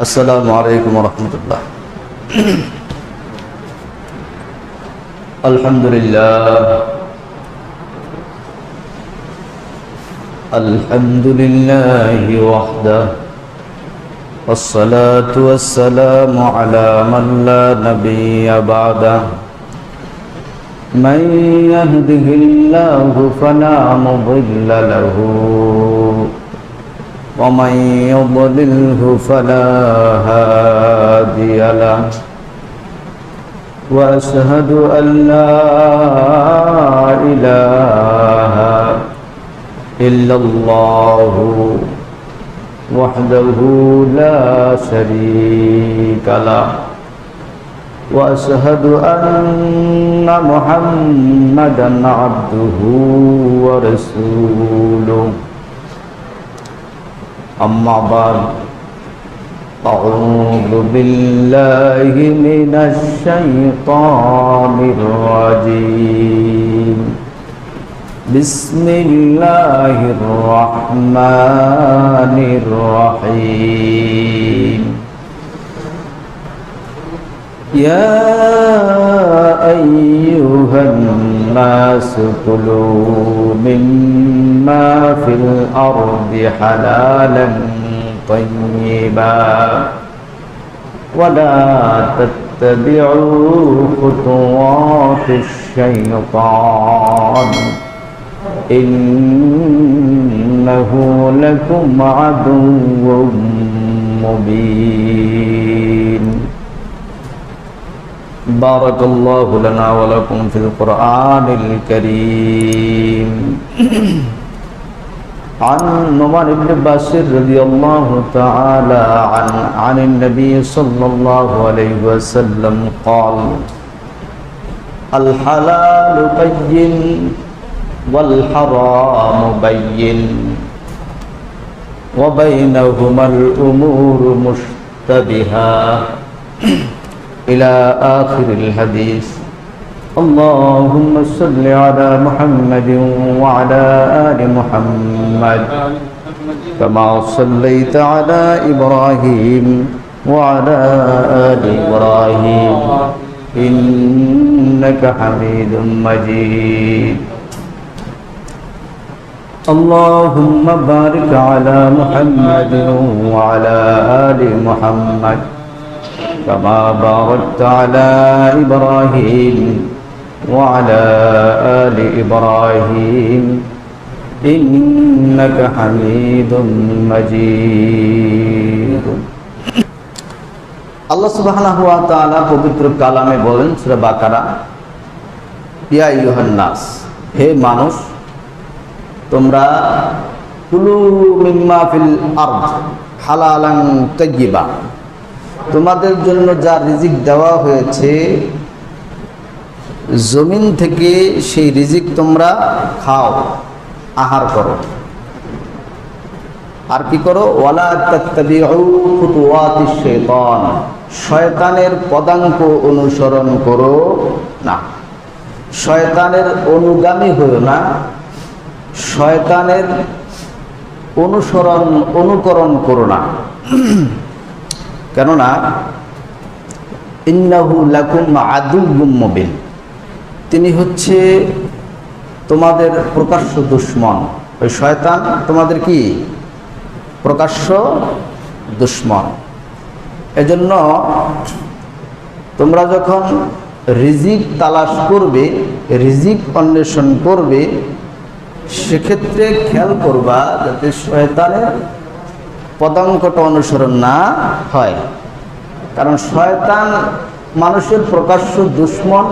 السلام عليكم ورحمة الله. الحمد لله وحده والصلاة والسلام على من لا نبي بعده. من يهده الله فلا مضل له ومن يضلله فلا هادي له. وأشهد أن لا إله إلا الله وحده لا شريك له. وأشهد أن محمدا عبده ورسوله. أما بعد أعوذ بالله من الشيطان الرجيم. بسم الله الرحمن الرحيم. يا أيها الناس كلوا مما في الأرض حلالا طيبا ولا تتبعوا خطوات الشيطان إنه لكم عدو مبين. بارك الله لنا ولكم في القرآن الكريم. عن نعمان بن بشير رضي الله تعالى عن النبي صلى الله عليه وسلم قال: الحلال بين والحرام بين وبينهما الأمور مشتبهات إلى آخر الحديث. اللهم صل على محمد وعلى آل محمد كما صليت على إبراهيم وعلى آل إبراهيم إنك حميد مجيد. اللهم بارك على محمد وعلى آل محمد كما باركت على إبراهيم وعلى آل إبراهيم إنك حميد مجيد. আল্লাহ সুবহানাহু ওয়া তাআলা পবিত্র কালামে বলেন সূরা বাকারা, ইয়া আইয়ুহান নাস, হে মানুষ, তোমরা কুলু মিম্মা ফিল আরদ হালালান তাইয়্যিবা, তোমাদের জন্য যা রিজিক দেওয়া হয়েছে জমিন থেকে সেই রিজিক তোমরা খাও, আহার করো। আর কি করো? ওয়ালা তাত্তাবিউ খুতুওয়াতিশ শাইতান, শয়তানের পদাঙ্ক অনুসরণ করো না, শয়তানের অনুগামী হয়ো না, শয়তানের অনুকরণ করো না। কেননা ইন্নাহু লাকুম আদুউম মুবিন, তিনি হচ্ছে তোমাদের প্রকাশ্য দুশমন। ওই শয়তান তোমাদের কি? প্রকাশ্য দুশমন। এজন্য তোমরা যখন রিজিক তালাশ করবে, রিজিক অন্বেষণ করবে, সেক্ষেত্রে খেয়াল করবা যাতে শয়তানের পদাঙ্কটা অনুসরণ না হয়। কারণ শয়তান মানুষের প্রকাশ্য দুশমন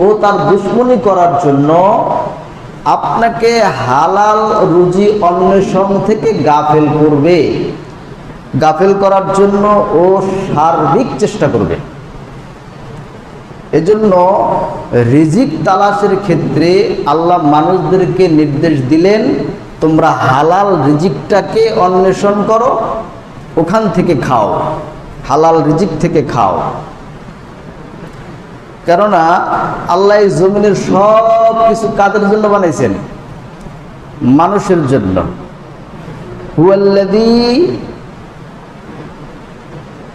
ও তার দুশমনি করার জন্য আপনাকে হালাল রুজি অন্বেষণ থেকে গাফেল করবে, গাফেল করার জন্য ও সার্বিক চেষ্টা করবে। এজন্য রিজিক তালাশের ক্ষেত্রে আল্লাহ মানুষদেরকে নির্দেশ দিলেন, তোমরা হালাল রিজিকটাকে অন্বেষণ করো, ওখান থেকে খাও, হালাল রিজিক থেকে খাও। কেননা আল্লাহ এই জমিনের সব কিছু কাদের জন্য বানাইছেন? মানুষের জন্য। হুয়াল্লাযী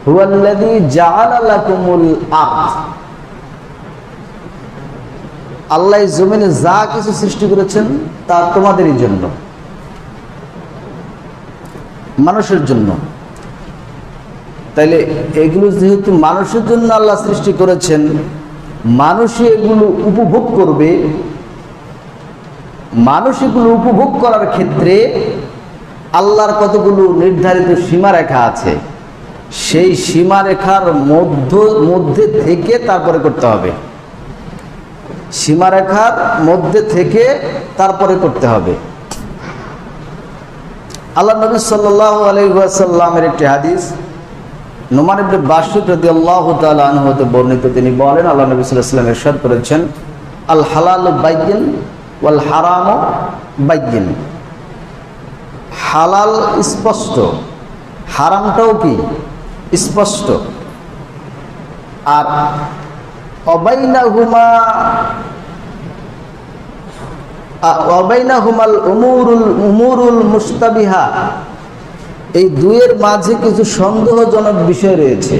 হুয়াল্লাযী জাআলা লাকুমুল আরদ, আল্লাহ জমিনে যা কিছু সৃষ্টি করেছেন তা তোমাদেরই জন্য, মানুষের জন্য। তাইলে এগুলো যেহেতু মানুষের জন্য আল্লাহ সৃষ্টি করেছেন, মানুষই এগুলো উপভোগ করবে। মানুষ এগুলো উপভোগ করার ক্ষেত্রে আল্লাহর কতগুলো নির্ধারিত সীমারেখা আছে, সেই সীমারেখার মধ্যে থেকে তারপরে করতে হবে। সীমারেখার মধ্যে থেকে তারপরে করতে হবে। আল্লাহ নবী সাল্লাল্লাহু আলাইহি ওয়াসাল্লামের একটি হাদিস নুমান ইবনে বাশির রাদিয়াল্লাহু তাআলা আনহু হতে বর্ণিত, তিনি বলেন আল্লাহ নবী সাল্লাল্লাহু আলাইহি ওয়াসাল্লাম ইরশাদ করেছেন, আল হালালু বাইয়িন ওয়াল হারামু বাইয়িন। হালাল স্পষ্ট, হারামটাও কি স্পষ্ট। আর অবাইনাহুমাল উমুরুল মুস্তাবিহা, এই দুইয়ের মাঝে কিছু সন্দেহজনক বিষয় রয়েছে।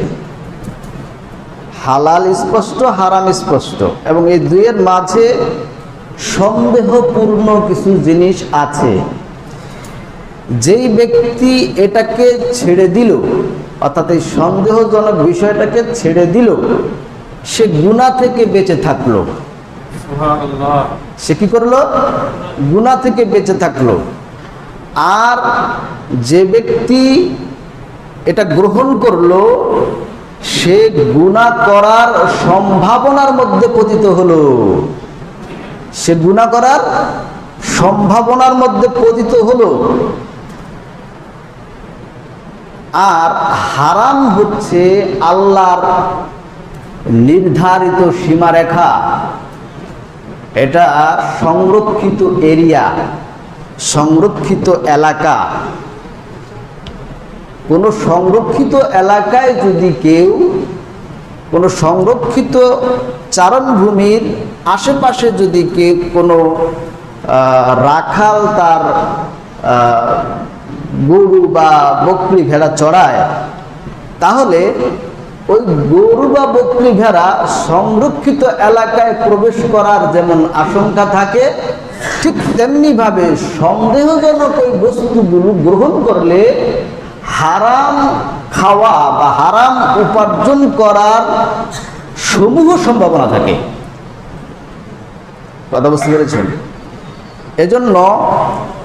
হালাল স্পষ্ট, হারাম স্পষ্ট, এবং এই দুইয়ের মাঝে সন্দেহপূর্ণ কিছু জিনিস আছে। যেই ব্যক্তি এটাকে ছেড়ে দিল, অর্থাৎ এই সন্দেহজনক বিষয়টাকে ছেড়ে দিল, সে গুনাহ থেকে বেঁচে থাকলো। সে কি করলো? গুনাহ থেকে বেঁচে থাকলো। আর যে ব্যক্তি এটা গ্রহণ করলো, সে গুনাহ করার সম্ভাবনার মধ্যে পতিত হলো। সে গুনাহ করার সম্ভাবনার মধ্যে পতিত হলো। আর হারাম হচ্ছে আল্লাহর নির্ধারিত সীমারেখা, এটা সংরক্ষিত এরিয়া, সংরক্ষিত এলাকা। কোনো সংরক্ষিত এলাকায় যদি কেউ কোনো সংরক্ষিত চারণভূমির আশেপাশে যদি কেউ কোনো রাখাল তার গরু বা বকরি ভেড়া চড়ায়, তাহলে ওই গরু বা বকরি ভেড়া সংরক্ষিত এলাকায় প্রবেশ করার যেমন আশঙ্কা থাকে, ঠিক তেমনি ভাবে সন্দেহজনক ওই বস্তুগুলো গ্রহণ করলে হারাম খাওয়া বা হারাম উপার্জন করার সমূহ সম্ভাবনা থাকে। কথা বুঝতে পেরেছেন? এজন্য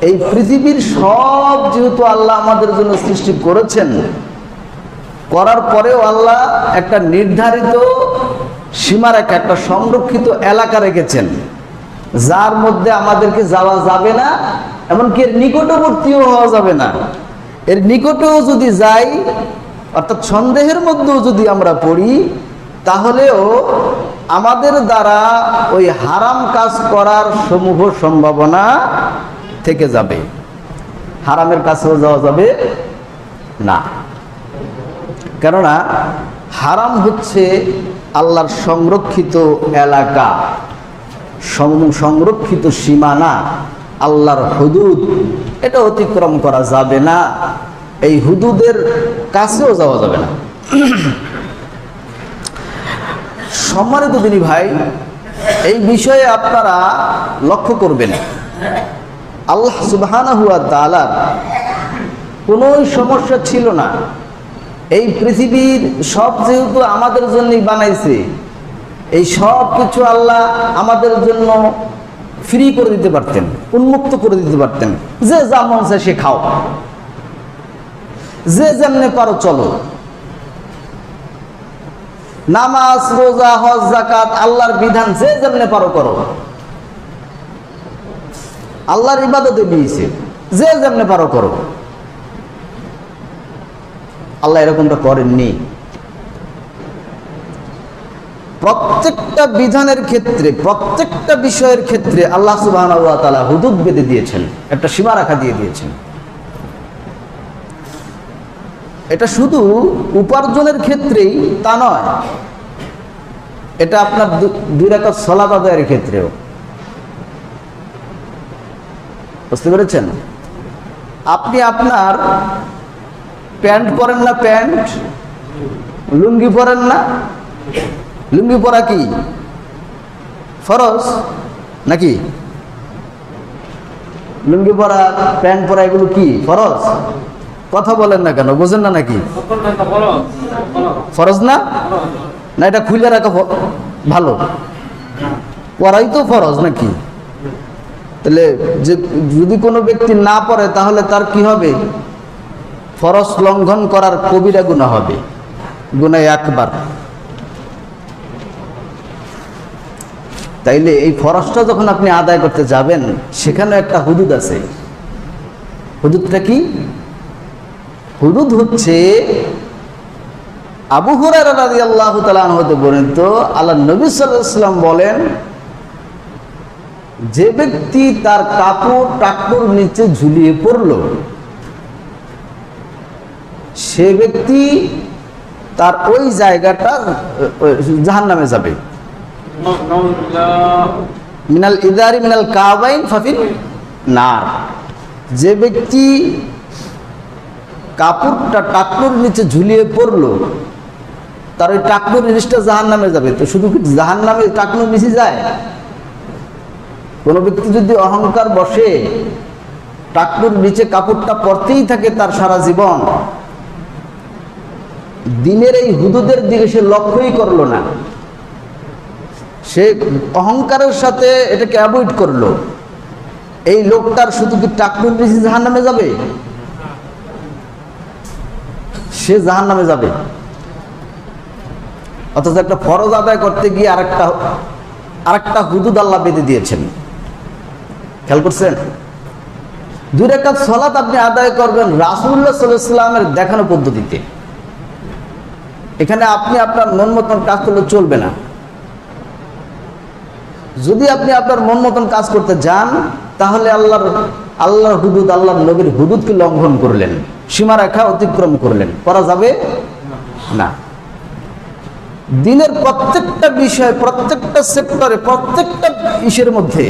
এই পৃথিবীর সব যেহেতু আল্লাহ আমাদের জন্য সৃষ্টি করেছেন, করার পরেও আল্লাহ একটা নির্ধারিত সীমারেখা, একটা সংরক্ষিত এলাকা রেখেছেন, যার মধ্যে আমাদেরকে যাওয়া যাবে না, এমনকি এর নিকটবর্তীও হওয়া যাবে না। এর নিকটেও যদি যাই, অর্থাৎ সন্দেহের মধ্যেও যদি আমরা পড়ি, তাহলেও আমাদের দ্বারা ওই হারাম কাজ করার সমূহ সম্ভাবনা থেকে যাবে, হারামের কাছেও যাওয়া যাবে না। কেননা হারাম হচ্ছে আল্লাহর সংরক্ষিত এলাকা, সংরক্ষিত সীমানা, আল্লাহর হুদুদ, এটা অতিক্রম করা যাবে না। এই হুদুদের কাছেও যাওয়া যাবে না। সম্মানিত দিনী ভাই, এই বিষয়ে আপনারা লক্ষ্য করবেন, আল্লাহ সুবহানাহু ওয়া তাআলার কোনো সমস্যা ছিল না। এই পৃথিবীর সব যেহেতু আমাদের জন্যই বানাইছে, এই সব কিছু আল্লাহ আমাদের জন্য ফ্রি করে দিতে পারতেন, উন্মুক্ত করে দিতে পারতেন। যে যা মন চায় সে খাও, যে যেমনে পারো চলো, নামাজ রোজা হজ যাকাত আল্লাহর বিধান যে যেমনে পারো করো, আল্লাহর ইবাদতে দিয়েছে, যে যেমনে পারো করো। আল্লাহ এরকমটা করেননি। প্রত্যেকটা বিধানের ক্ষেত্রে, প্রত্যেকটা বিষয়ের ক্ষেত্রে আল্লাহ সুবহানাহু ওয়া তাআলা হুদুদ বেঁধে দিয়েছেন, একটা সীমারেখা দিয়ে দিয়েছেন। এটা শুধু উপার্জনের ক্ষেত্রেই তা নয়, এটা আপনার 2 রাকাত সালাত আদায়ের ক্ষেত্রেও। বুঝতে পেরেছেন? আপনি আপনার প্যান্ট পরেন না, প্যান্ট লুঙ্গি পরেন না? লুঙ্গি পরা কি ফরজ নাকি? লুঙ্গি পরা, প্যান্ট পরা এগুলো কি ফরজ? কথা বলেন না কেন, বোঝেন না নাকি? ফরজ না? না এটা খুলে রাখা ভালো? পরাই তো ফরজ নাকি? তাহলে যদি কোনো ব্যক্তি না পড়ে তাহলে তার কি হবে? ফরজ লঙ্ঘন করার কবিরা গুনাহ হবে, গুনাহ আকবার। তাইলে এই ফরজটা যখন আপনি আদায় করতে যাবেন সেখানে একটা হুদুদ আছে। হুদুদটা কি? হুদুদ হচ্ছে আবু হুরায়রা রাদিয়াল্লাহু তাআলা আনহু হতে বর্ণিত, আল্লাহর নবী সাল্লাল্লাহু আলাইহি ওয়াসাল্লাম বলেন, যে ব্যক্তি তার কাপড় টাকনুর নিচে ঝুলিয়ে পড়ল সে ব্যক্তি তার ওই জায়গাটা জাহান্নামে যাবে। মিনাল ইদারি মিনাল কাবাইন ফাফিল নার। যে ব্যক্তি কাপড়টা টাকনুর নিচে ঝুলিয়ে পড়লো তার ওই টাকনুর জিনিসটা জাহান্নামে যাবে। তো শুধু কি জাহান্নামে টাকনুর নিচে যায়? কোনো ব্যক্তি যদি অহংকার বসে টাকনুর নিচে কাপড়টা পরতেই থাকে তার সারা জীবন, দিনের এই হুদুদের দিকে সে লক্ষ্যই করলো না, সে অহংকারের সাথে এটাকে অ্যাভয়েড করলো, এই লোকটার শুধু কি টাকনুর নিচে জাহান্নামে যাবে? সে জাহান্নামে যাবে। অথচ একটা ফরজ আদায় করতে গিয়ে আরেকটা হুদুদ আল্লাহ বেঁধে দিয়েছেন। খেয়াল করছেন? 2 রাকাত সালাত আপনি আদায় করবেন রাসূলুল্লাহ সাল্লাল্লাহু আলাইহি ওয়াসাল্লামের দেখানো পদ্ধতিতে। এখানে আপনি আপনার মন মতন কাজ করলে চলবে না। যদি আপনি আপনার মন মতন কাজ করতে যান তাহলে আল্লাহর হুদুদ, আল্লাহর নবীর হুদুদকে লঙ্ঘন করলেন, সীমারেখা অতিক্রম করলেন, করা যাবে না। দিনের প্রত্যেকটা বিষয়, প্রত্যেকটা সেক্টরে, প্রত্যেকটা ইসের মধ্যে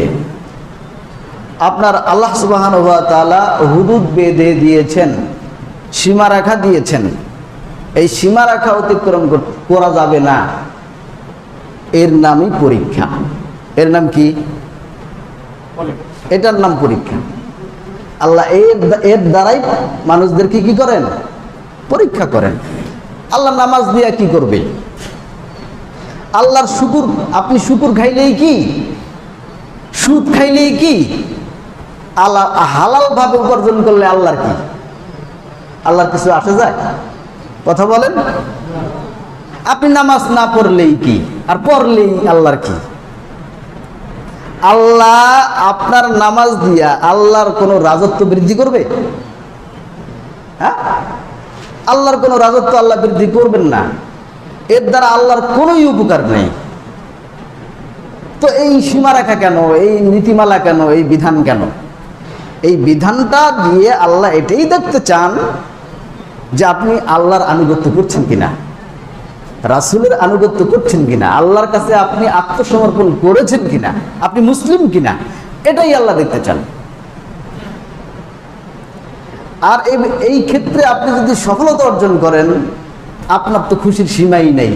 আপনার আল্লাহ সুবহানাহু ওয়া তাআলা হুদুদ বেঁধে দিয়েছেন, সীমারেখা দিয়েছেন। এই সীমারেখা অতিক্রম করা যাবে না। এর নামই পরীক্ষা। এর নাম কি? এটার নাম পরীক্ষা। আল্লাহ এর দ্বারাই মানুষদেরকে কি করেন? পরীক্ষা করেন। আল্লাহ নামাজ দিয়া কি করবে? আল্লাহর শুকুর, আপনি শুকুর খাইলেই কি, সুদ খাইলেই কি, আল্লাহ হালাল ভাবে উপার্জন করলে আল্লাহর কি? আল্লাহর কিছু আসে যায়? কথা বলেন। আপনি নামাজ না পড়লেই কি, আর পড়লেই আল্লাহর কি? আল্লাহ আপনার নামাজ দিয়া আল্লাহর কোন রাজত্ব বৃদ্ধি করবে? হ্যাঁ, আল্লাহর কোন রাজত্ব আল্লাহ বৃদ্ধি করবেন না। এর দ্বারা আল্লাহর কোনোই উপকার নেই। তো এই সীমারেখা কেন, এই নীতিমালা কেন, এই বিধান কেন? এই বিধানটা দিয়ে আল্লাহ এটাই দেখতে চান যে আপনি আল্লাহর আনুগত্য করছেন কিনা, রাসূলের আনুগত্য করছেন কিনা, আল্লাহর কাছে আপনি আত্মসমর্পণ করেছেন কিনা, আপনি মুসলিম কিনা, এটাই আল্লাহ দেখতে চান। আর এই ক্ষেত্রে আপনি যদি সফলতা অর্জন করেন আপনার তো খুশির সীমাই নেই।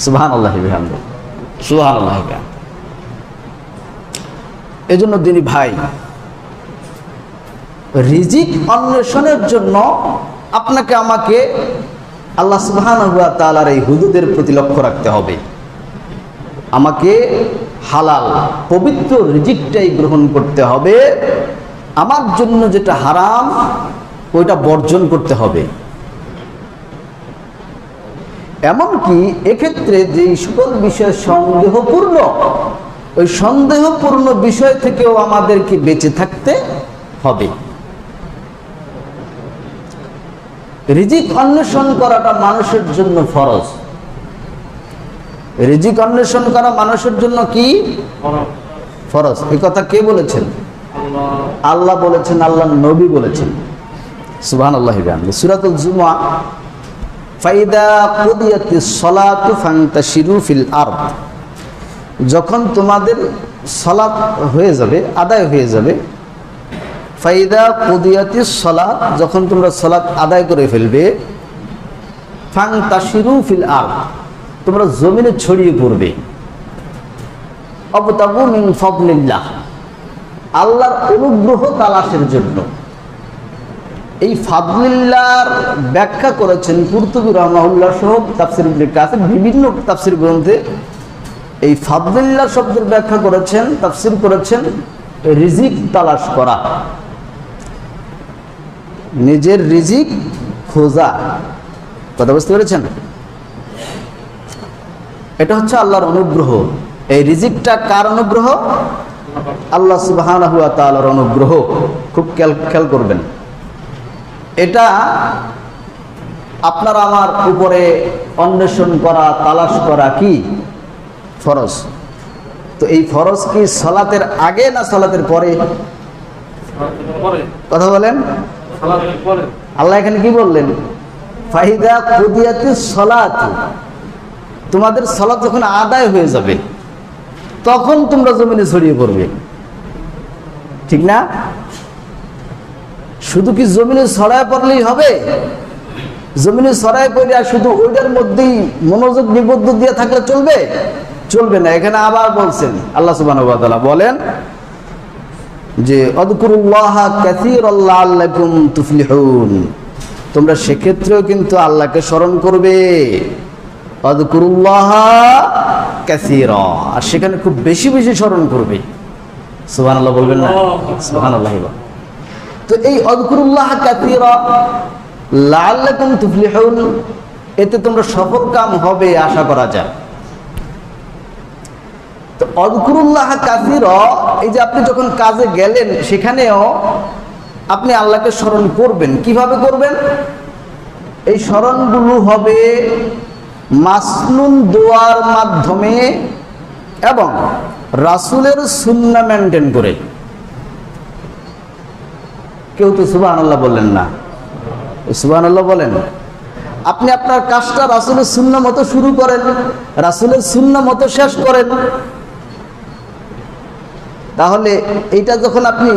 সুবহানাল্লাহ বিহামদিহি, সুবহানাল্লাহ। এজন্য দিনী ভাই, রিজিক অন্বেষণের জন্য আপনাকে আমাকে আল্লাহ সুবহানাহু ওয়া তাআলার এই হুদুদের প্রতি লক্ষ্য রাখতে হবে। আমাকে হালাল পবিত্র রিজিকটাই গ্রহণ করতে হবে। আমার জন্য যেটা হারাম ওইটা বর্জন করতে হবে। এমনকি এক্ষেত্রে যে সকল বিষয় সন্দেহপূর্ণ, ওই সন্দেহপূর্ণ বিষয় থেকেও আমাদেরকে বেঁচে থাকতে হবে। রিজিক অন্বেষণ করাটা মানুষের জন্য ফরজ। রিজিক অন্বেষণ করা মানুষের জন্য কি ফরজ? এই কথা কে বলেছেন? আল্লাহ বলেছেন, আল্লাহর নবী বলেছেন। সুবহানাল্লাহি ওয়া বিহামদিহি। সূরাতুল জুমআ, ফাইদা কুদিয়াতিস সালাতু ফান্তাশিরু ফিল আরদ। যখন তোমাদের সালাত হয়ে যাবে, আদায় হয়ে যাবে, ফাইদা কুদিয়াতিস সালাত, যখন তোমরা সালাত আদায় করে ফেলবে, ফান্তাশিরু ফিল আরদ, তোমরা জমিনে ছড়িয়ে পড়বে। ওয়াবতাগু মিন ফাদলিল্লাহ, আল্লাহর অনুগ্রহ তালাশের জন্য। এই ফাদলিল্লাহর ব্যাখ্যা করেছেন কুরতুবী রাহমাহুল্লাহ সহ তাফসীর ইবনে কাসির বিভিন্ন তাফসীর গ্রন্থে। এই ফাদলিল্লাহ শব্দের ব্যাখ্যা করেছেন, তাফসীর করেছেন রিজিক তালাশ করা, নিজের রিজিক খোঁজা। কথা বুঝতে পেরেছেন? এটা হচ্ছে আল্লাহর অনুগ্রহ। এই রিজিকটা কার অনুগ্রহ? আল্লাহ সুবহানাহু ওয়া তাআলার অনুগ্রহ। খুব খেয়াল করবেন, এটা আপনার আমার উপরে অন্বেষণ করা, তালাশ করা কি ফরজ। তো এই ফরজ কি সালাতের আগে না সালাতের পরে? কথা বলেন। আল্লাহ এখানে কি বললেন? ফাইদা কুদিয়াতিস সালাত, তোমাদের সালাত যখন আদায় হয়ে যাবে তখন তোমরা জমিনে ছড়িয়ে পড়বে, ঠিক না? শুধু কি জমিনে ছড়ায় পড়লেই হবে? জমিনে ছড়ায় পড়ে আর শুধু ওইটার মধ্যেই মনোযোগ নিবদ্ধ দিয়ে থাকলে চলবে? চলবে না। এখানে আবার বলছেন আল্লাহ সুবহানাহু ওয়া তাআলা বলেন যে আযকুরুল্লাহা কাসীরান লাআল্লাকুম তুফলিহুন, তোমরা সেক্ষেত্রেও কিন্তু আল্লাহকে স্মরণ করবে। আযকুরুল্লাহা কাসীরা, আর সেখানে খুব বেশি বেশি স্মরণ করবে। সুবহানাল্লাহ বলবেন না? সুবহানাল্লাহ। তো এই আযকুরুল্লাহা কাসীরা লাআল্লাকুম তুফলিহুন, এতে তোমরা সফল কাম হবে আশা করা যায়। তো আযকুরুল্লাহা কাসীরা, এই যে আপনি যখন কাজে গেলেন সেখানেও আপনি আল্লাহকে স্মরণ করবেন। কিভাবে করবেন? এই স্মরণগুলো হবে মাসনুন দোয়ার মাধ্যমে এবং রাসূলের সুন্নাহ মেনটেন করে। কেউ তো সুবহানাল্লাহ বললেন না, সুবহানাল্লাহ বলেন। আপনি আপনার কাজটা রাসূলের সুন্নাহ মতো শুরু করেন, রাসূলের সুন্নাহ মতো শেষ করেন। তাহলে এইটা যখন আপনি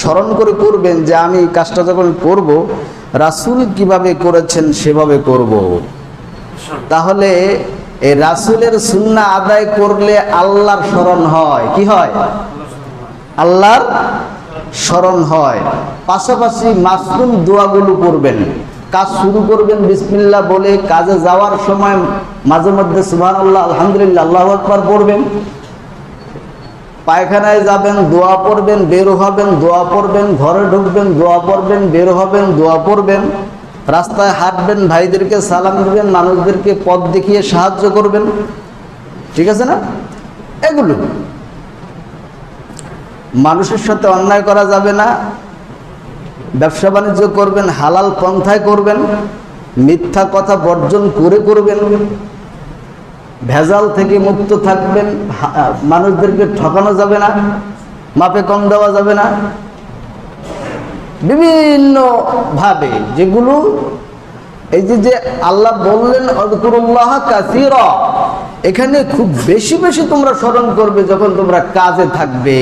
স্মরণ করে করবেন যে আমি কাজটা যখন করব রাসূল কিভাবে করেছেন সেভাবে করব, তাহলে এই রাসূলের সুন্নাহ আদায় করলে আল্লাহর স্মরণ হয়। কি হয়? আল্লাহর স্মরণ হয়। পাশাপাশি মাসনুন দোয়াগুলো করবেন। কাজ শুরু করবেন বিসমিল্লাহ বলে, কাজে যাওয়ার সময় মাঝে মধ্যে সুবহানাল্লাহ, আলহামদুলিল্লাহ, আল্লাহু আকবার পড়বেন। পায়খানায় যাবেন, দোয়া পড়বেন, বের হবেন, দোয়া পড়বেন, ঘরে ঢুকবেন, দোয়া পড়বেন, বের হবেন, দোয়া পড়বেন। রাস্তায় হাঁটবেন, ভাইদেরকে সালাম দিবেন, মানুষদেরকে পথ দেখিয়ে সাহায্য করবেন। ঠিক আছে না? এগুলো মানুষের সাথে অন্যায় করা যাবে না। ব্যবসা বাণিজ্য করবেন, হালাল পন্থায় করবেন, মিথ্যা কথা বর্জন করে করবেন, ভেজাল থেকে মুক্ত থাকবেন, মানুষদেরকে ঠকানো যাবে না, মাপে কম দেওয়া যাবে না। বিভিন্ন ভাবে যেগুলো এই যে আল্লাহ বললেন আযকুরুল্লাহা কাসীরা, এখানে খুব বেশি বেশি তোমরা স্মরণ করবে যখন তোমরা কাজে থাকবে।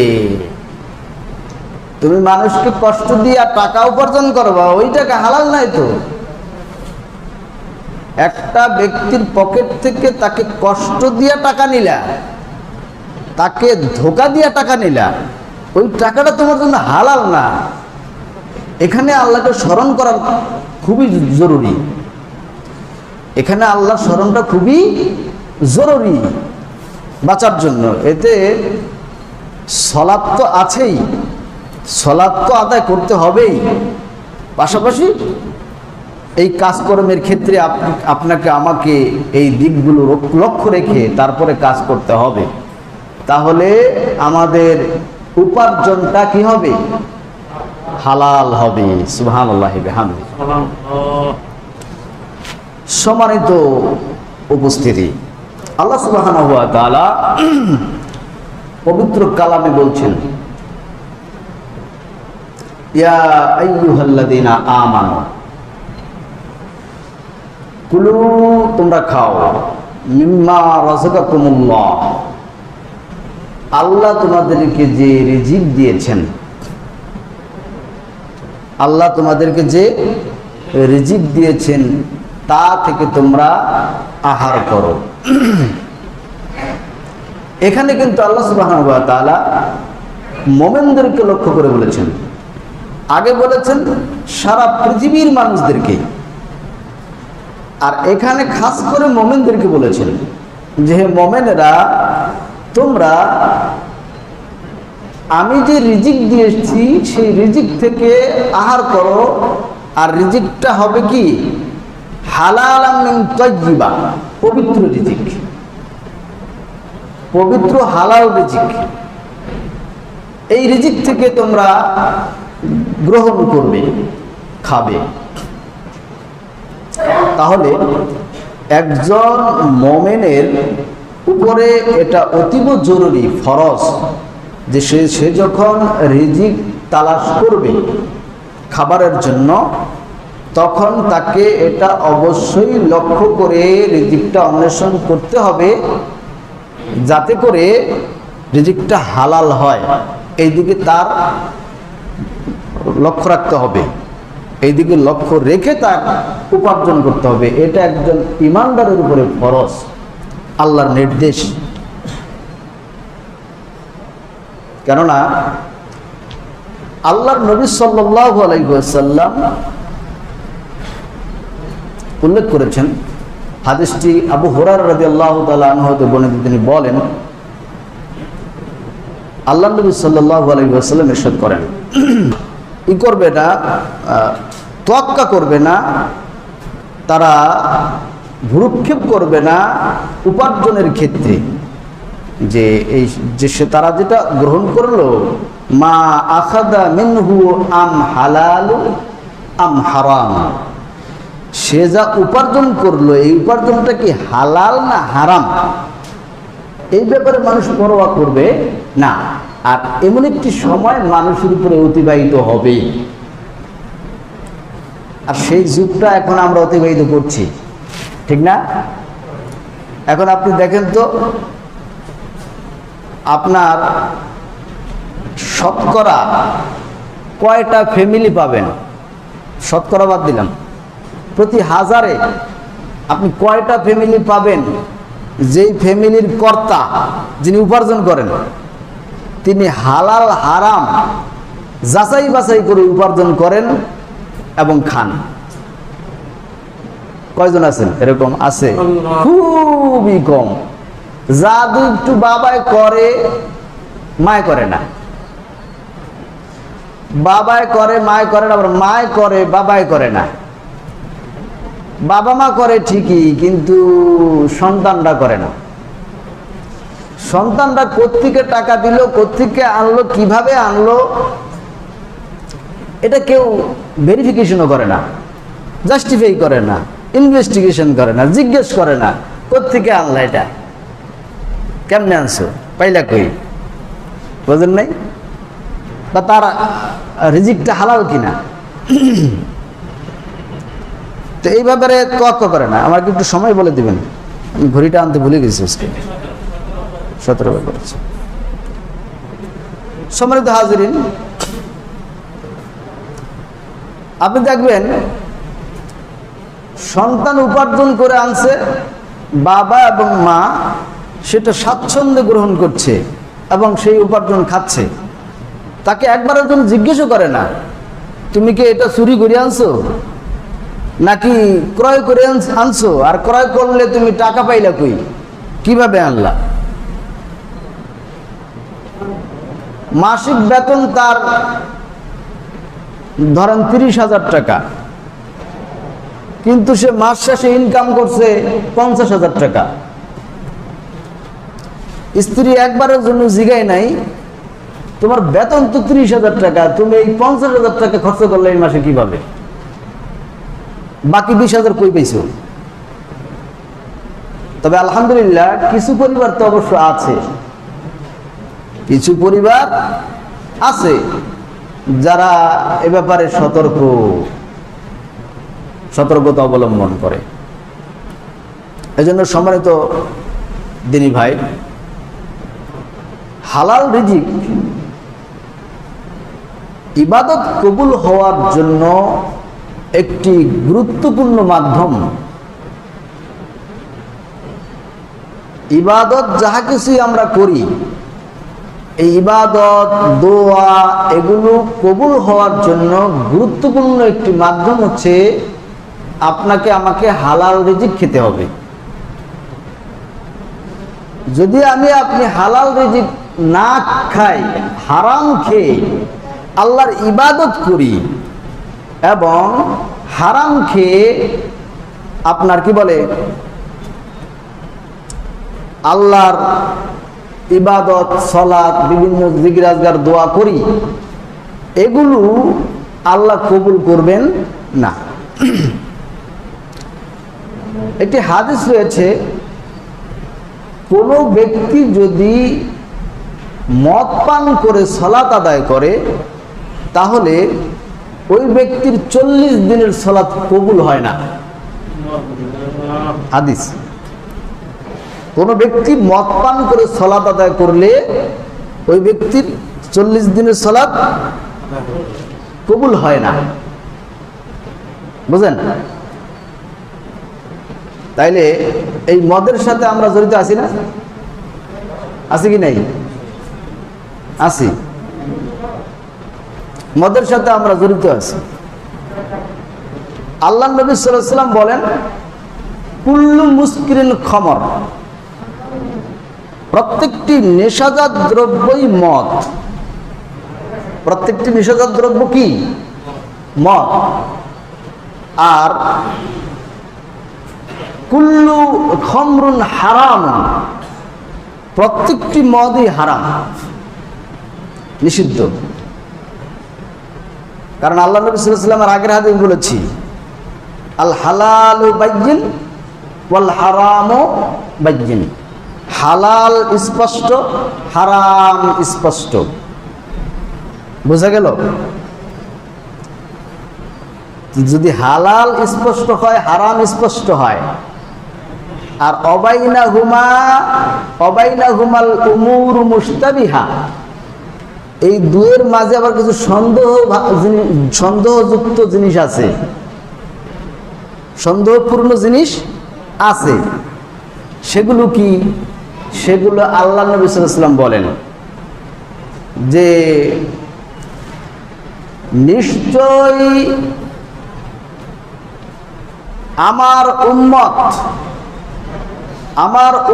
তুমি মানুষকে কষ্ট দিয়ে টাকা উপার্জন করবা, ওই টাকা হালাল নাই তো। একটা ব্যক্তির পকেট থেকে তাকে কষ্ট দিয়ে টাকা নিলা, তাকে ধোঁকা দিয়ে টাকা নিলা, ওই টাকাটা তোমার জন্য হালাল না। এখানে আল্লাহকে স্মরণ করা খুবই জরুরি। এখানে আল্লাহর স্মরণটা খুবই জরুরি বাঁচার জন্য। এতে সালাত তো আছেই, সালাত তো আদায় করতে হবেই, পাশাপাশি এই কাজকর্মের ক্ষেত্রে আপনাকে আমাকে এই দিকগুলো লক্ষ্য রেখে তারপরে কাজ করতে হবে। তাহলে আমাদের উপার্জনটা কি হবে? হালাল হবে। সুবহানাল্লাহ বিহামদিহি। সম্মানিত উপস্থিতি, আল্লাহ সুবহানাহু ওয়া তাআলা পবিত্র কালামে বলছেন, ইয়া আইয়ুহাল্লাযীনা আমানু কুলু, তোমরা খাও, মিম্মা রাযাকাকুমুল্লাহ, আল্লাহ তোমাদেরকে যে রিজিক দিয়েছেন, আল্লাহ তোমাদেরকে যে রিজিক দিয়েছেন, তা থেকে তোমরা আহার করো। এখানে কিন্তু আল্লাহ সুবহানাহু ওয়া তাআলা মুমিনদেরকে লক্ষ্য করে বলেছেন, আগে বলেছেন সারা পৃথিবীর মানুষদেরকে, আর এখানে খাস করে মুমিনদেরকে বলেছেন যে হে মুমিনেরা, তোমরা আমি যে রিজিক দিয়েছি সেই রিজিক থেকে আহার করো, আর রিজিকটা হবে কি হালালাম মিন তাইয়্যিবা, পবিত্র রিজিক, পবিত্র হালাল রিজিক। এই রিজিক থেকে তোমরা গ্রহণ করবে, খাবে। তাহলে একজন মুমিনের উপরে এটা অতীব জরুরি, ফরজ, যে সে যখন রিজিক তালাশ করবে খাবারের জন্য, তখন তাকে এটা অবশ্যই লক্ষ্য করে রিজিকটা অন্বেষণ করতে হবে, যাতে করে রিজিকটা হালাল হয়। এই দিকে তার লক্ষ্য রাখতে হবে, এই দিকে লক্ষ্য রেখে তার উপার্জন করতে হবে। এটা একজন ঈমানদারের উপরে ফরজ, আল্লাহর নির্দেশ। কেননা আল্লাহর নবী সাল্লাল্লাহু আলাইহি ওয়াসাল্লাম উল্লেখ করেছেন, হাদিসটি আবু হুরায়রা রাদিয়াল্লাহু তাআলা আনহু হতে বর্ণিত, তিনি বলেন আল্লাহ নবী সাল্লাল্লাহু আলাইহি ওয়াসাল্লাম ইরশাদ করেন, ই করবে না, তোয়াক্কা করবে না, তারা ভ্রুক্ষেপ করবে না উপার্জনের ক্ষেত্রে, যে এই যে তারা যেটা গ্রহণ করলো, মা আখাদা মিনহু আম হালাল আম হারাম, সে যা উপার্জন করলো এই উপার্জনটা কি হালাল না হারাম, এই ব্যাপারে মানুষ পরোয়া করবে না। আর এমন একটি সময় মানুষের উপরে অতিবাহিত হবে, আর সেই যুগটা এখন আমরা অতিবাহিত করছি, ঠিক না? এখন আপনি দেখেন তো, আপনার শতকরা কয়টা ফ্যামিলি পাবেন? শতকরা বাদ দিলাম, প্রতি হাজারে আপনি কয়টা ফ্যামিলি পাবেন যেই ফ্যামিলির কর্তা, যিনি উপার্জন করেন, তিনি হালাল হারাম যাচাই বাছাই করে উপার্জন করেন এবং খান? কয়জন আছেন এরকম? আছে খুবই কম। জাদু একটু বাবাই করে, মায় করে না, বাবাই করে মায় করে না, আবার মায় করে বাবাই করে না। বাবা মা করে ঠিকই, কিন্তু সন্তানরা করে না। সন্তানরা কোত্থেকে টাকা দিল, কোত্থেকে আনলো, কিভাবে আনলো, এটা কেউ ভেরিফিকেশনও করে না, জাস্টিফাই করে না, ইনভেস্টিগেশন করে না, জিজ্ঞেস করে না কোত্থেকে আনলা, এটা কেমনে আনছো, পাইলা কই, বুঝেন নাই, বা তার রিজিকটা হালাল কিনা, তো এই ব্যাপারে তোয়াক্কা করে না। আমাকে একটু সময় বলে দিবেন, আমি ঘড়িটা আনতে ভুলে গেছি, আজকে 17 করেছে। সম্মানিত হাজিরিন, আপনি দেখবেন সন্তান উপার্জন করে আনছে, বাবা এবং মা সেটা স্বাচ্ছন্দ্যে গ্রহণ করছে এবং সেই উপার্জন খাচ্ছে। তাকে একবারের জন্য জিজ্ঞেসও করে না, তুমি কি এটা চুরি করে আনছো নাকি ক্রয় করে আনছো, আর ক্রয় করলে তুমি টাকা পাইলা কই, কিভাবে আনলা। মাসিক বেতন তার ধরেন 30,000 টাকা, কিন্তু সে মাস শেষে ইনকাম করছে 50,000 টাকা। স্ত্রী একবারের জন্য জিগায় নাই, তোমার বেতন তো 30,000 টাকা, তুমি এই 50,000 টাকা খরচ করলে এই মাসে কিভাবে, বাকি 20,000 কই পাইছো? তবে আলহামদুলিল্লাহ কিছু পরিবার তো অবশ্য আছে, কিছু পরিবার আছে যারা এ ব্যাপারে সতর্কতা অবলম্বন করে। এজন্য সম্মানিত দিনী ভাই, হালাল রিজিক ইবাদত কবুল হওয়ার জন্য একটি গুরুত্বপূর্ণ মাধ্যম ইবাদত যাহা কিছুই আমরা করি, এই ইবাদত দোয়া এগুলো কবুল হওয়ার জন্য গুরুত্বপূর্ণ একটি মাধ্যম হচ্ছে আপনাকে আমাকে হালাল রিজিক খেতে হবে। যদি আপনি হালাল রিজিক না খাই, হারাম খেয়ে আল্লাহর ইবাদত করি এবং হারাম খেয়ে আপনার কি বলে আল্লাহর ইবাদত সালাত বিভিন্ন জিকির আজকার দোয়া করি, এগুলো আল্লাহ কবুল করবেন না। একটি হাদিস রয়েছে, কোনো ব্যক্তি যদি মদ পান করে সালাত আদায় করে তাহলে ওই ব্যক্তির 40 দিনের সালাত কবুল হয় না। হাদিস, কোন ব্যক্তি মদ পান করে সালাত আদায় করলে ওই ব্যক্তির 40 দিনের সালাত কবুল হয় না। বুঝেন? তাইলে এই মদের সাথে আমরা জড়িত আছি না? আছি কি নাই? আছি। মদের সাথে আমরা জড়িত আছি। আল্লাহ নবী সাল্লাল্লাহু আলাইহি ওয়াসাল্লাম বলেন, কুল্লু মুসকিরিন খমর, প্রত্যেকটি নেশাজাত দ্রব্যই মদ। প্রত্যেকটি নেশাজাত দ্রব্য কি? মদ। আর কুল্লু খমরুন হারাম, প্রত্যেকটি মদই হারাম, নিষিদ্ধ। কারণ আল্লাহ নবী সাল্লাল্লাহু আলাইহি ওয়াসাল্লামের আগের হাদিস বলেছি, আল হালালু বাইয়িন ওয়াল হারামু বাইয়িন, হালাল স্পষ্ট, হারাম স্পষ্ট। বোঝা গেল? যদি হালাল স্পষ্ট হয়, হারাম স্পষ্ট হয়, আর অবাইনাহুমাল উমুর মুশতাবিহা, এই দুয়ের মাঝে আবার কিছু সন্দেহযুক্ত জিনিস আছে, সন্দেহপূর্ণ জিনিস আছে। সেগুলো কি? সেগুলো আল্লাহ নবী সাল্লাল্লাহু আলাইহি ওয়াসাল্লাম বলেন যে নিশ্চয়ই আমার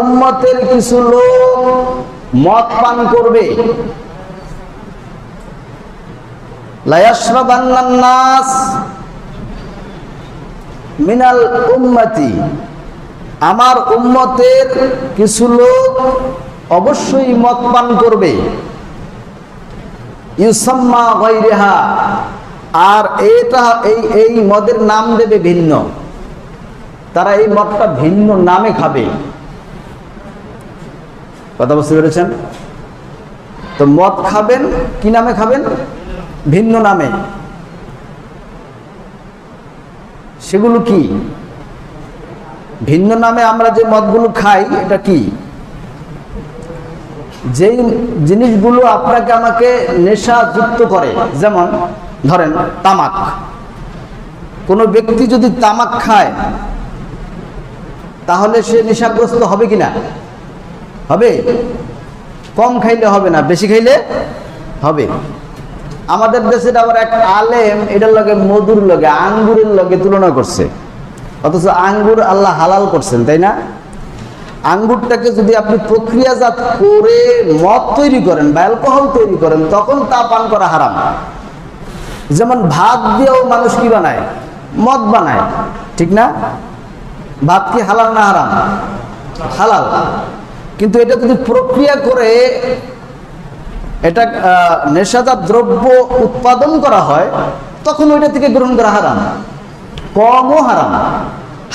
উম্মতের কিছু লোক মদ পান করবে। লা ইয়াশরাবান্নান নাস মিনাল উম্মতি, আমার উম্মতের কিছু লোক অবশ্যই মদ পান করবে। ইউসাম্মা গায়রিহা, আর এই মদের নাম দেবে ভিন্ন, তারা এই মদটা ভিন্ন নামে খাবে। কথা বুঝতে পেরেছেন? তো মদ খাবেন, কি নামে খাবেন? ভিন্ন নামে। সেগুলো কি? ভিন্ন নামে আমরা যে মদগুলো খাই, এটা কি? যেই জিনিসগুলো আপনাকে আমাকে নেশা যুক্ত করে, যেমন ধরেন তামাক। কোনো ব্যক্তি যদি তামাক খায় তাহলে সে নেশাগ্রস্ত হবে কিনা? হবে। কম খাইলে হবে না, বেশি খাইলে হবে। আমাদের দেশের আবার এক আলেম এটার লগে মধুর লগে আঙ্গুরের লগে তুলনা করছে, অথচ আঙ্গুর আল্লাহ হালাল করছেন, তাই না? আঙ্গুরটাকে যদি আপনি প্রক্রিয়াজাত করে মদ তৈরি করেন বা অ্যালকোহল তৈরি করেন, তখন তা পান করা হারাম। যেমন ভাত দিয়েও মানুষ কি বানায়? মদ বানায়, ঠিক না? ভাত কি হালাল না হারাম? হালাল। কিন্তু এটা যদি প্রক্রিয়া করে এটা নেশাজাত দ্রব্য উৎপাদন করা হয়, তখন ওইটা থেকে গ্রহণ করা হারাম। কমও হারাম।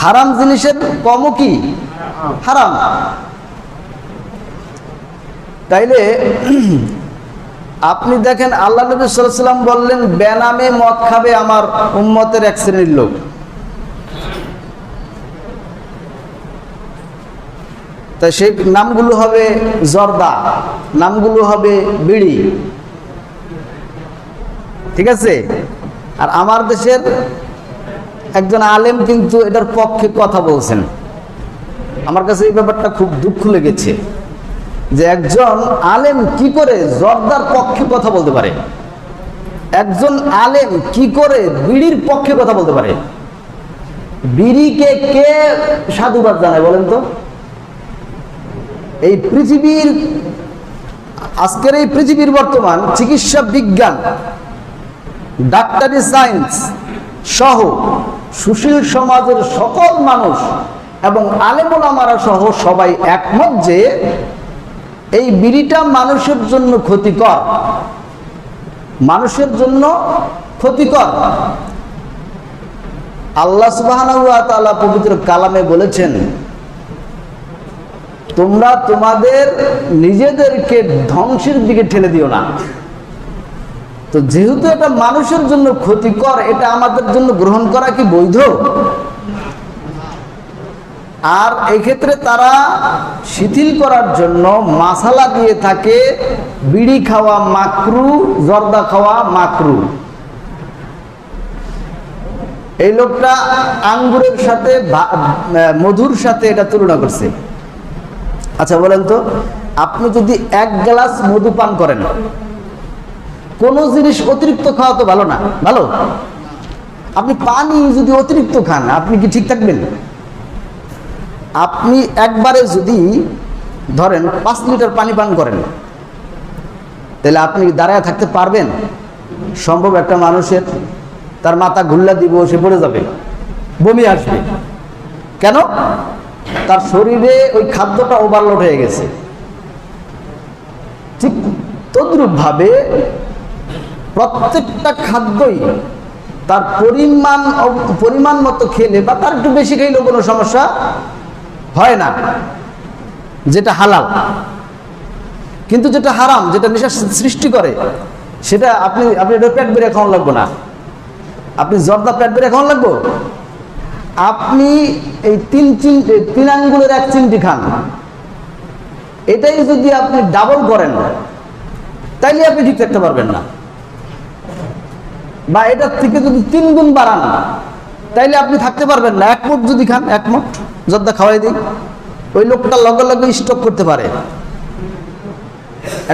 হারাম জিনিসের কমও কি? হারাম। তাইলে আপনি দেখেন আল্লাহ নবী সাল্লাল্লাহু আলাইহি ওয়াসাল্লাম বললেন, বেনামে মদ খাবে আমার উম্মতের এক শ্রেণীর লোক। তাই সেই নামগুলো হবে জর্দা, নামগুলো হবে বিড়ি, ঠিক আছে? আর আমার দেশের একজন আলেম কিন্তু এটার পক্ষে কথা বলছেন। আমার কাছে এই ব্যাপারটা খুব দুঃখ লেগেছে যে একজন আলেম কি করে জর্দার পক্ষে কথা বলতে পারে, একজন আলেম কি করে বিড়ির পক্ষে কথা বলতে পারে। বিড়িকে কে সাধুবাদ জানায় বলেন তো? এই পৃথিবীর আজকের এই পৃথিবীর বর্তমান চিকিৎসা বিজ্ঞান, ডাক্তারি সায়েন্স সহ সুশীল সমাজের সকল মানুষ এবং আলেম ওলামারা সহ সবাই একমত যে এই বিড়িটা মানুষের জন্য ক্ষতিকর, মানুষের জন্য ক্ষতিকর। আল্লাহ সুবহানাহু ওয়া তাআলা পবিত্র কালামে বলেছেন, তোমরা তোমাদের নিজেদেরকে ধ্বংসের দিকে ঠেলে দিও না। তো যেহেতু এটা মানুষের জন্য ক্ষতিকর, এটা আমাদের জন্য গ্রহণ করা কি বৈধ? আর এক্ষেত্রে তারা শিথিল করার জন্য মাসালা দিয়ে থাকে বিড়ি খাওয়া মাকরু, জর্দা খাওয়া মাকরু। এই লোকটা আঙ্গুরের সাথে মধুর সাথে এটা তুলনা করছে। আচ্ছা বলেন তো, আপনি যদি 1 গ্লাস মধু পান করেন, কোন জিনিস অতিরিক্ত খাওয়া তো ভালো না, ভালো? আপনি পানি যদি অতিরিক্ত খান, আপনি কি ঠিক থাকবেন? আপনি একবারে যদি ধরেন 5 লিটার পানি পান করেন, তাহলে আপনি দাঁড়ায় থাকতে পারবেন? সম্ভব? একটা মানুষের তার মাথা ঘুল্লা দিব, সে পড়ে যাবে, বমি আসবে। কেন? তার শরীরে ওই খাদ্যটা ওভারলোড হয়ে গেছে। ঠিক তদ্রূপ ভাবে প্রত্যেকটা খাদ্যই তার পরিমাণ মতো খেলে বা তার একটু বেশি খেলেও কোনো সমস্যা হয় না, যেটা হালাল। কিন্তু যেটা হারাম, যেটা নেশা সৃষ্টি করে, সেটা আপনি এটা পেট বেড়ে খাওয়ানো লাগবে না। আপনি জর্দা পেট বেড়ে খাওয়ানো লাগবো? আপনি এই 3 আঙ্গুলের 1 চিমটি খান, এটাই যদি আপনি ডাবল করেন তাইলে আপনি ঠিক থাকতে পারবেন না। বা এটার থেকে যদি 3 গুণ বাড়ান তাইলে আপনি থাকতে পারবেন না। 1 মুঠ যদি খান, 1 মুঠ জর্দা খাওয়াই দিই, ওই লোকটা লগে লগে স্টক করতে পারে।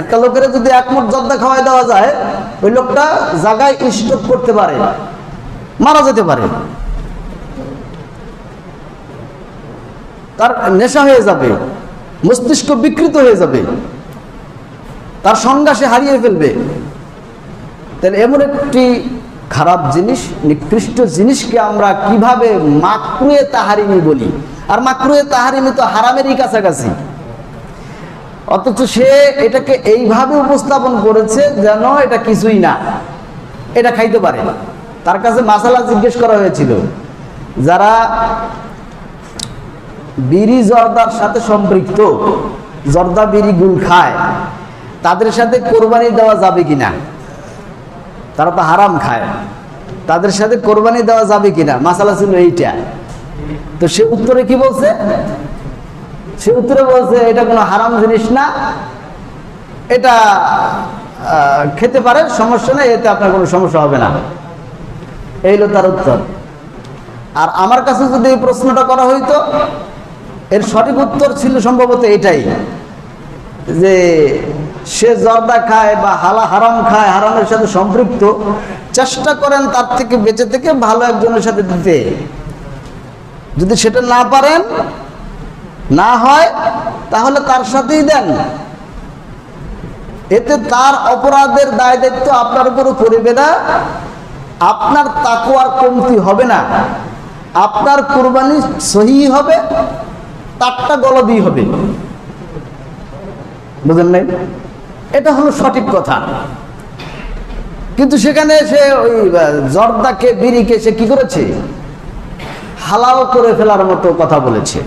একটা লোকের যদি 1 মুঠ জর্দা খাওয়াই দেওয়া যায়, ওই লোকটা জায়গায় স্টক করতে পারে, মারা যেতে পারে, তার নেশা হয়ে যাবে, মস্তিষ্ক বিকৃত হয়ে যাবে, তার সংজ্ঞা সে হারিয়ে ফেলবে। তাহলে এমন একটি খারাপ জিনিস, নিকৃষ্ট জিনিসকে আমরা কিভাবে মাকরুহে তাহারিমি বলি? আর মাকরুহে তাহারিমি তো হারামেরই কাছাকাছি, অথচ সে এটাকে এইভাবে উপস্থাপন করেছে যেন এটা কিছুই না, এটা খাইতে পারে। তার কাছে মাসালা জিজ্ঞেস করা হয়েছিল, যারা বিড়ি জর্দার সাথে সম্পৃক্ত, জর্দা বিড়ি গুল খায়, তাদের সাথে কোরবানি দেওয়া যাবে কিনা? তারা তো হারাম খায়, তাদের সাথে কোরবানি দেওয়া যাবে কিনা? মাসালা ছিল এইটা। তো সে উত্তরে কি বলছে? সে উত্তরে বলছে, এটা কোনো হারাম জিনিস না, এটা খেতে পারে, সমস্যা নেই, এতে আপনার কোনো সমস্যা হবে না। এই হলো তার উত্তর। আর আমার কাছে যদি এই প্রশ্নটা করা হইতো, এর সঠিক উত্তর ছিল সম্ভবত এটাই, যে সে জর্দা খায় বা হারাম খায়, হারামের সাথে সম্পৃক্ত, চেষ্টা করেন তার থেকে বেঁচে থেকে ভালো একজনের সাথে দিতে। যদি সেটা না পারেন, না হয়, তাহলে তার সাথেই দেন। এতে তার অপরাধের দায় দায়িত্ব আপনার উপরও পড়বে না, আপনার তাকওয়ার কমতি হবে না, আপনার কুরবানি সহি হবে, তারটা গলদি হবে। বুঝলেন নাই? এটা হলো সঠিক কথা। কিন্তু সেখানে সে ওই জর্দাকে, বিড়িকে সে কি করেছে? হালাল করে ফেলার মতো কথা বলেছে।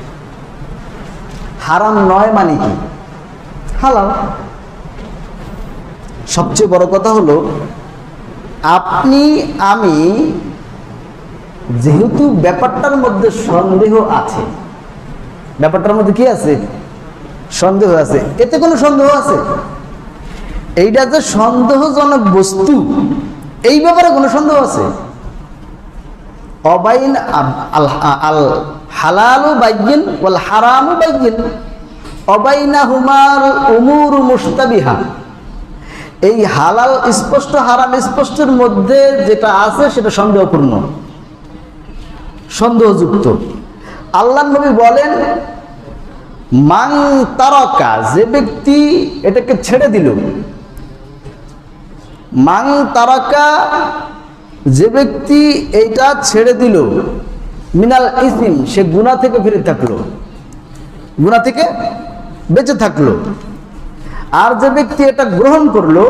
হারাম নয় মানে কি? হালাল। সবচেয়ে বড় কথা হলো, আপনি আমি যেহেতু ব্যাপারটার মধ্যে সন্দেহ আছে, ব্যাপারটার মধ্যে কি আছে? সন্দেহ আছে। এতে কোনো সন্দেহ আছে? এইটা যে সন্দেহজনক বস্তু, এই ব্যাপারে কোনো সন্দেহ আছে? অবাইন আল হালালু বাইয়িন ওয়াল হারামু বাইয়িন অবাইনাহুমার উমুর মুশতাবিহা। এই হালাল স্পষ্ট, হারাম স্পষ্টের মধ্যে যেটা আছে সেটা সন্দেহপূর্ণ, সন্দেহযুক্ত। আল্লাহর নবী বলেন, মান তারাকা, যে ব্যক্তি এটাকে ছেড়ে দিল, মান তারাকা, যে ব্যক্তি এইটা ছেড়ে দিল, মিনাল ইসিম, সে গুনাহ থেকে ফিরে থাকলো, গুনাহ থেকে বেঁচে থাকলো। আর যে ব্যক্তি এটা গ্রহণ করলো,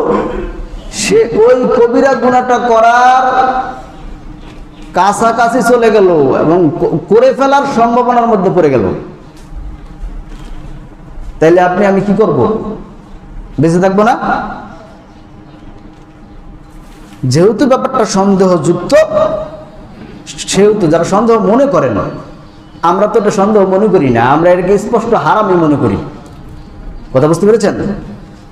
সে ওই কবিরা গুনাহটা করার কাছাকাছি চলে গেল এবং করে ফেলার সম্ভাবনার মধ্যে পড়ে গেল। তাইলে আপনি আমি কি করব? বেঁচে থাকবো না? যেহেতু ব্যাপারটা সন্দেহযুক্ত, সেহেতু যারা সন্দেহ মনে করে না, আমরা তো এটা সন্দেহ মনে করি না, আমরা এটাকে স্পষ্ট হারামই মনে করি। কথা বুঝতে পেরেছেন?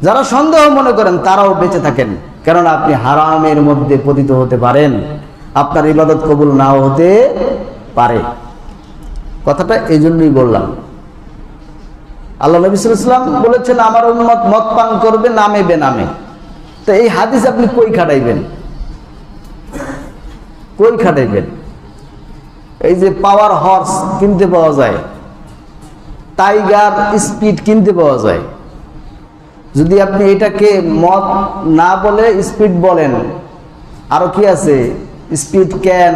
যারা সন্দেহ মনে করেন তারাও বেঁচে থাকেন, কেননা আপনি হারামের মধ্যে পতিত হতে পারেন, আপনার ইবাদত কবুল নাও হতে পারে। কথাটা এই জন্যই বললাম। আল্লাহ নবী সাল্লাল্লাহু আলাইহি ওয়াসাল্লাম বলেছেন, আমার উম্মত মদ পান করবে নামে বেনামে। তো এই হাদিস আপনি কই খাটাইবেন? কই খাটাইবেন? এই যে পাওয়ার হর্স কিনতে পাওয়া যায়, টাইগার স্পিড কিনতে পাওয়া যায়। যদি আপনি এটাকে মদ না বলে স্পিড বলেন, আরো কি আছে, স্পিড ক্যান,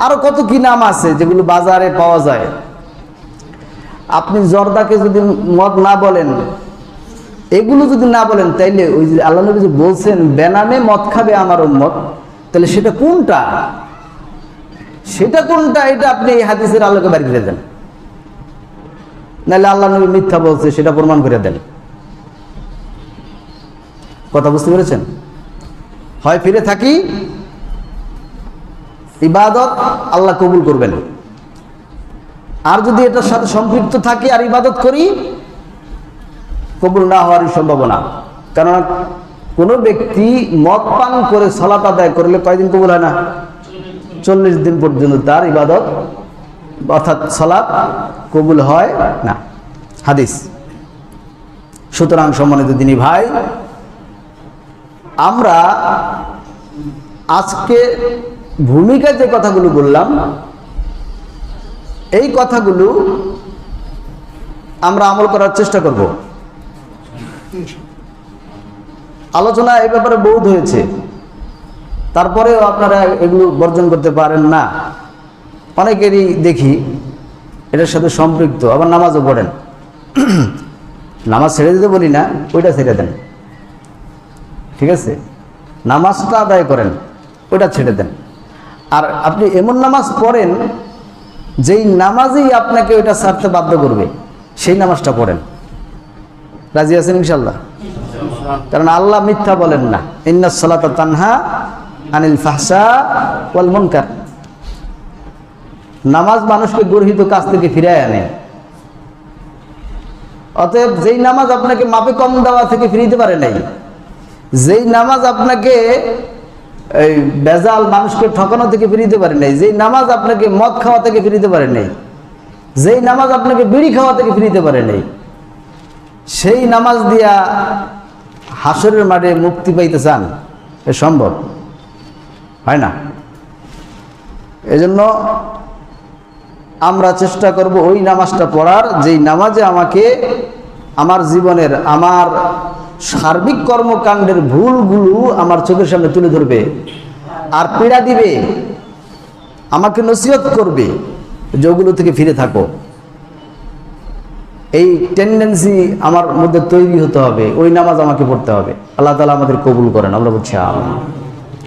আরো কত কি নাম আছে যেগুলো বাজারে পাওয়া যায়। আপনি জর্দাকে যদি মদ না বলেন, এগুলো যদি না বলেন, তাইলে ওই যে আল্লাহ নবী যে বলছেন বেনামে মদ খাবে আমার উম্মত, তাহলে সেটা কোনটা, সেটা কোনটা, এটা আপনি এই হাদিসের আলোকে বাড়ি করে দেন, নাহলে আল্লাহ নবী মিথ্যা বলছে সেটা প্রমাণ করে দেন। কথা বুঝতে পেরেছেন? হয় ফিরে থাকি, ইবাদত আল্লাহ কবুল করবেন, আর যদি এটার সাথে সম্পৃক্ত থাকি আর ইবাদত করি, কবুল না হওয়ারই সম্ভাবনা। কারণ কোনো ব্যক্তি মদ পান করে সালাত আদায় করলে কয়দিন কবুল হয় না? 40 দিন পর্যন্ত তার ইবাদত অর্থাৎ সালাত কবুল হয় না, হাদিস। সুতরাং সম্মানিত দিনী ভাই, আমরা আজকে ভূমিকায় যে কথাগুলো বললাম, এই কথাগুলো আমরা আমল করার চেষ্টা করব। আলোচনা এই ব্যাপারে বহুত হয়েছে, তারপরেও আপনারা এগুলো বর্জন করতে পারেন না। অনেকেরই দেখি এটার সাথে সম্পৃক্ত, আবার নামাজও পড়েন। নামাজ ছেড়ে দিতে বলি না, ওইটা ছেড়ে দেন, ঠিক আছে? নামাজটা আদায় করেন, ওইটা ছেড়ে দেন। আর আপনি এমন নামাজ পড়েন যেই নামাজই আপনাকে ওইটা ছাড়তে বাধ্য করবে, সেই নামাজটা পড়েন। রাজি আছেন ইনশাল্লাহ? কারণ আল্লাহ মিথ্যা বলেন না, ইন্নাস সালাতা তানহা আনিল ফাহশা ওয়াল মুনকার। নামাজ মানুষকে গর্হিত কাজ থেকে ফিরায় আনে। অতএব যেই নামাজ আপনাকে মাপে কম দেওয়া থেকে ফিরিতে পারে নাই, যেই নামাজ আপনাকে এই বেজাল মানুষকে ঠকানো থেকে ফিরিতে পারে নাই, যেই নামাজ আপনাকে মদ খাওয়া থেকে ফিরিতে পারে নাই, যেই নামাজ আপনাকে বিড়ি খাওয়া থেকে ফিরিতে পারে নাই, সেই নামাজ দিয়া হাসরের মাঠে মুক্তি পাইতে চান, এ সম্ভব হয় না। এজন্য আমরা চেষ্টা করব ওই নামাজটা পড়ার, যেই নামাজে আমাকে আমার জীবনের, আমার সার্বিক কর্মকাণ্ডের ভুলগুলো আমার চোখের সামনে তুলে ধরবে, আর পীড়া দিবে, আমাকে নসিহত করবে যে ওগুলো থেকে ফিরে থাকো। এই টেন্ডেন্সি আমার মধ্যে তৈরি হতে হবে, ওই নামাজ আমাকে পড়তে হবে। আল্লাহ তাআলা আমাদের কবুল করেন, আমরা বলছি আমিন।